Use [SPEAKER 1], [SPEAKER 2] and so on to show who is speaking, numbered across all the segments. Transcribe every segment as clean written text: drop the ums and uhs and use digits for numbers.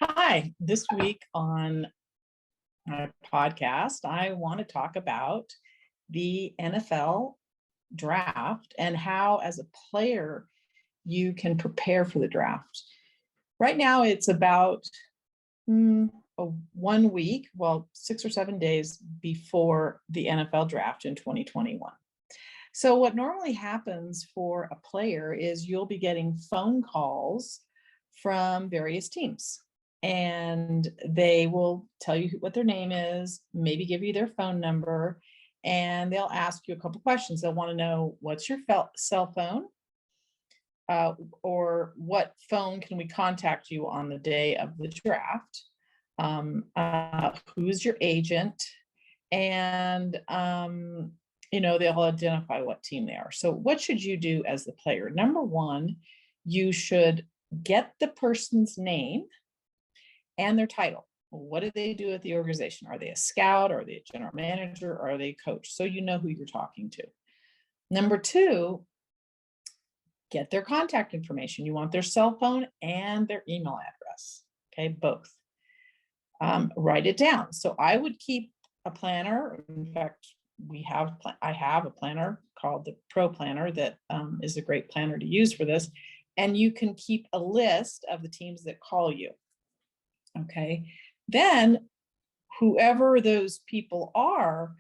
[SPEAKER 1] Hi, this week on my podcast, I want to talk about the NFL draft and how, as a player, you can prepare for the draft. Right now, it's about 1 week, well, 6 or 7 days before the NFL draft in 2021. So what normally happens for a player is you'll be getting phone calls from various teams, and they will tell you what their name is, maybe give you their phone number, and they'll ask you a couple questions. They'll want to know, what's your cell phone, or what phone can we contact you on the day of the draft? Who's your agent? And they'll identify what team they are. So what should you do as the player? Number one, you should get the person's name and their title. What do they do at the organization? Are they a scout? Are they a general manager? Or are they a coach? So you know who you're talking to. Number two, get their contact information. You want their cell phone and their email address. Okay, both. Write it down. So I would keep a planner. In fact, I have a planner called the Pro Planner that is a great planner to use for this. And you can keep a list of the teams that call you. Okay. Then whoever those people are,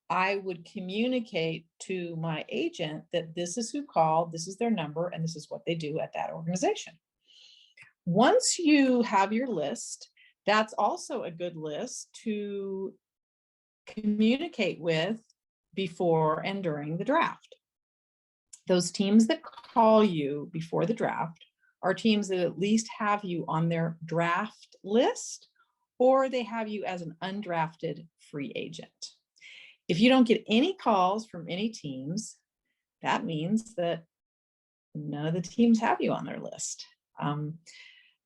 [SPEAKER 1] I would communicate to my agent that this is who called, this is their number, and this is what they do at that organization. Once you have your list, that's also a good list to communicate with before and during the draft. Those teams that call you before the draft are teams that at least have you on their draft list, or they have you as an undrafted free agent. If you don't get any calls from any teams, that means that none of the teams have you on their list.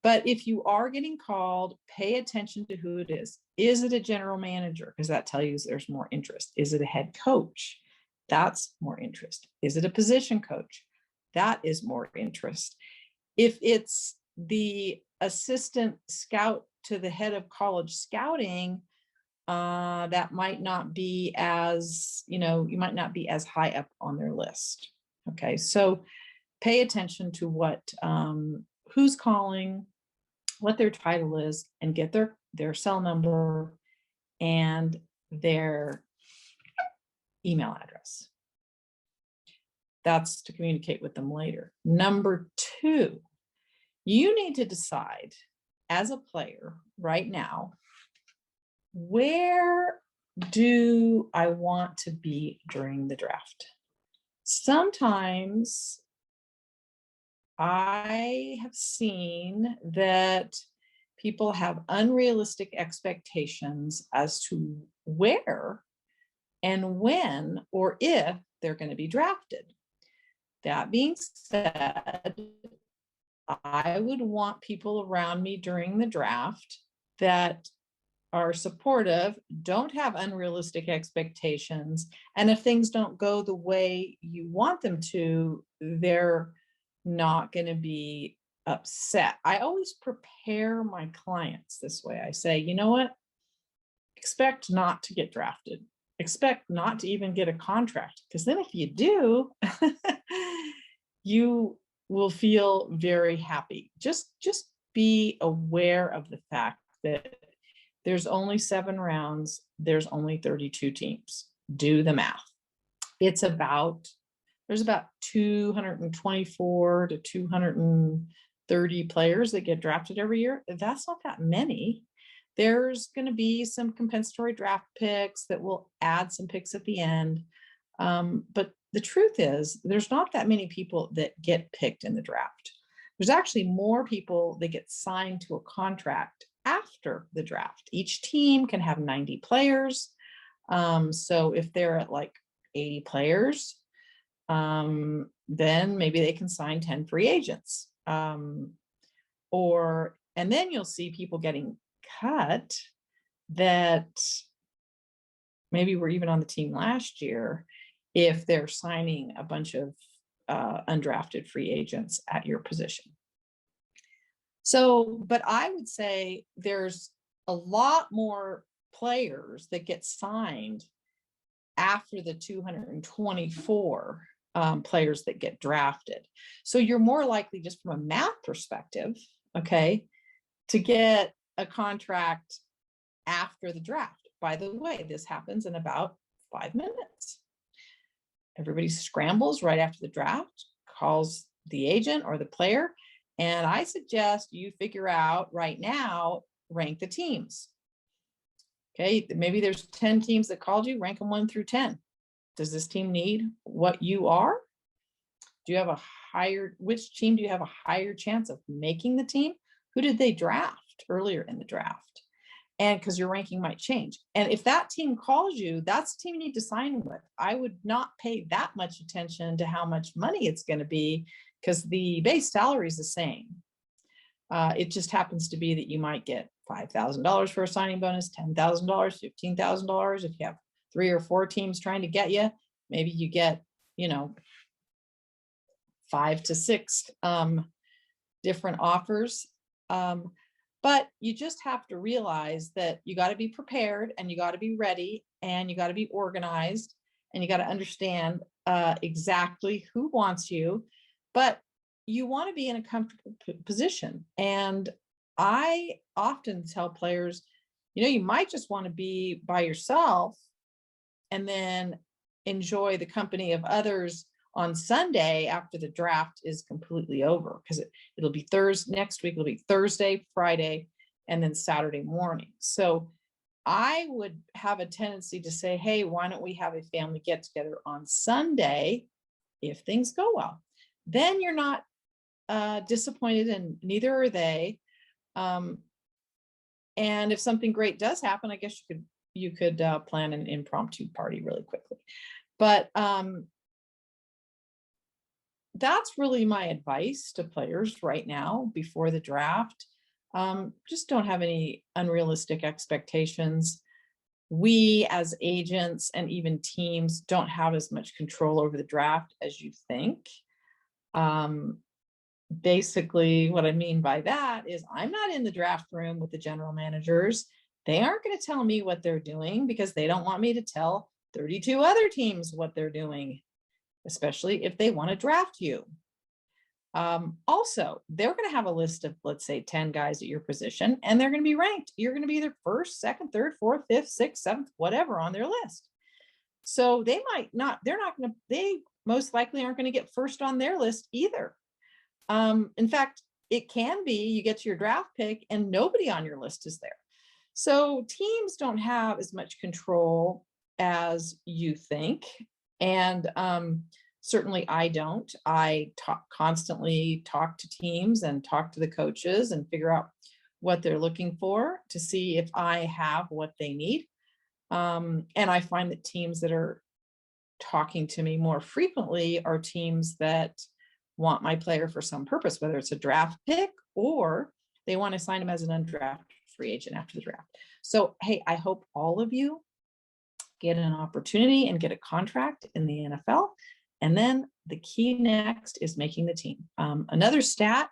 [SPEAKER 1] But if you are getting called, pay attention to who it is. Is it a general manager? Because that tells you there's more interest. Is it a head coach? That's more interest. Is it a position coach? That is more interest. If it's the assistant scout to the head of college scouting, that might not be as, you might not be as high up on their list. Okay, so pay attention to what, who's calling, what their title is, and get their cell number and their email address. That's to communicate with them later. Number two, you need to decide as a player right now, where do I want to be during the draft? Sometimes I have seen that people have unrealistic expectations as to where and when or if they're going to be drafted. That being said, I would want people around me during the draft that are supportive, don't have unrealistic expectations, and if things don't go the way you want them to, they're not going to be upset. I always prepare my clients this way. I say, you know what? Expect not to get drafted. Expect not to even get a contract, because then if you do, you will feel very happy. Just be aware of the fact that there's only 7 rounds. There's only 32 teams. Do the math. There's about 224 to 230 players that get drafted every year. That's not that many. There's going to be some compensatory draft picks that will add some picks at the end. But the truth is, there's not that many people that get picked in the draft. There's actually more people that get signed to a contract after the draft. Each team can have 90 players. So if they're at like 80 players, then maybe they can sign 10 free agents. And then you'll see people getting cut that maybe were even on the team last year if they're signing a bunch of undrafted free agents at your position. So, but I would say there's a lot more players that get signed after the 224 players that get drafted. So you're more likely, just from a math perspective, okay, to get a contract after the draft. By the way, this happens in about 5 minutes. Everybody scrambles right after the draft, calls the agent or the player, and I suggest you figure out right now, rank the teams. Okay, maybe there's 10 teams that called you, rank them 1 through 10. Does this team need what you are? Do you have a which team do you have a higher chance of making the team? Who did they draft earlier in the draft? And because your ranking might change. And if that team calls you, that's the team you need to sign with. I would not pay that much attention to how much money it's going to be, because the base salary is the same. It just happens to be that you might get $5,000 for a signing bonus, $10,000, $15,000. If you have 3 or 4 teams trying to get you, maybe you get, 5 to 6 different offers. But you just have to realize that you got to be prepared, and you got to be ready, and you got to be organized, and you got to understand exactly who wants you. But you want to be in a comfortable position. And I often tell players, you might just want to be by yourself and then enjoy the company of others on Sunday after the draft is completely over, because it'll be Thursday next week. It'll be Thursday, Friday, and then Saturday morning. So I would have a tendency to say, hey, why don't we have a family get together on Sunday if things go well? Then you're not disappointed, and neither are they. And if something great does happen, I guess you could plan an impromptu party really quickly. But that's really my advice to players right now before the draft. Just don't have any unrealistic expectations. We as agents and even teams don't have as much control over the draft as you think. Basically, what I mean by that is I'm not in the draft room with the general managers. They aren't going to tell me what they're doing, because they don't want me to tell 32 other teams what they're doing, especially if they want to draft you. Also, they're going to have a list of, let's say, 10 guys at your position, and they're going to be ranked. You're going to be either first, second, third, fourth, fifth, sixth, seventh, whatever on their list. So they most likely aren't going to get first on their list either. In fact, it can be you get to your draft pick and nobody on your list is there. So teams don't have as much control as you think. And certainly I don't. I constantly talk to teams and talk to the coaches and figure out what they're looking for to see if I have what they need. And I find that teams that are talking to me more frequently are teams that want my player for some purpose, whether it's a draft pick or they want to sign him as an undrafted free agent after the draft. So, hey, I hope all of you get an opportunity and get a contract in the NFL. And then the key next is making the team. Another stat,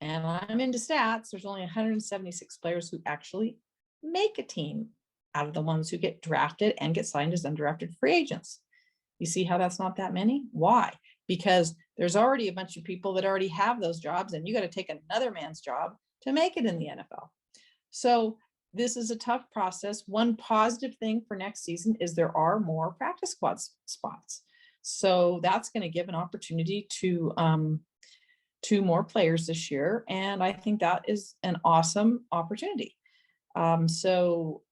[SPEAKER 1] and I'm into stats, there's only 176 players who actually make a team out of the ones who get drafted and get signed as undrafted free agents. You see how that's not that many? Why? Because there's already a bunch of people that already have those jobs, and you got to take another man's job to make it in the NFL. So this is a tough process. One positive thing for next season is there are more practice squad spots. So that's going to give an opportunity to more players this year. And I think that is an awesome opportunity. So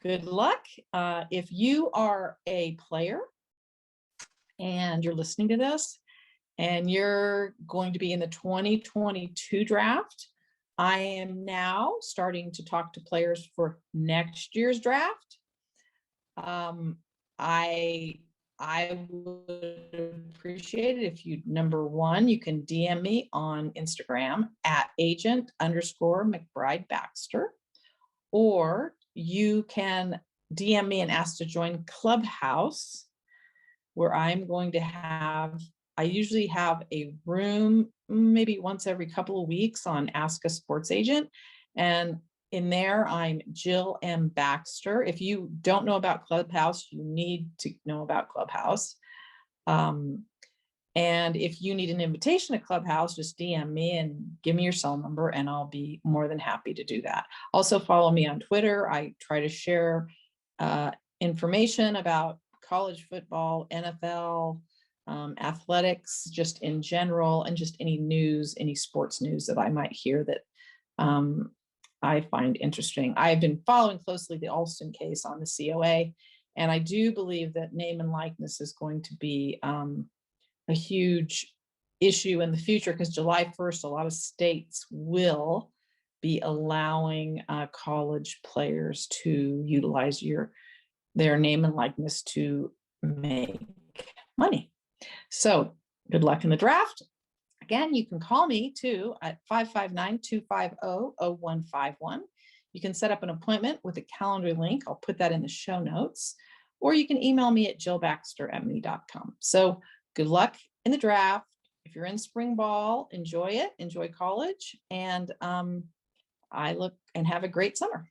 [SPEAKER 1] good luck. If you are a player and you're listening to this and you're going to be in the 2022 draft, I am now starting to talk to players for next year's draft. I would appreciate it if you, number one, you can DM me on Instagram at Agent _McBride Baxter, or you can DM me and ask to join Clubhouse, where I'm going to have I usually have a room maybe once every couple of weeks on Ask a Sports Agent. And in there, I'm Jill M. Baxter. If you don't know about Clubhouse, you need to know about Clubhouse. And if you need an invitation to Clubhouse, just DM me and give me your cell number, and I'll be more than happy to do that. Also, follow me on Twitter. I try to share information about college football, NFL, athletics, just in general, and just any news, any sports news that I might hear that I find interesting. I've been following closely the Alston case on the COA, and I do believe that name and likeness is going to be a huge issue in the future, because July 1st, a lot of states will be allowing college players to utilize their name and likeness to make money. So good luck in the draft. Again, you can call me too at 559-250-0151. You can set up an appointment with a calendar link. I'll put that in the show notes. Or you can email me at jillbaxter@me.com. So good luck in the draft. If you're in spring ball, enjoy it, enjoy college, and have a great summer.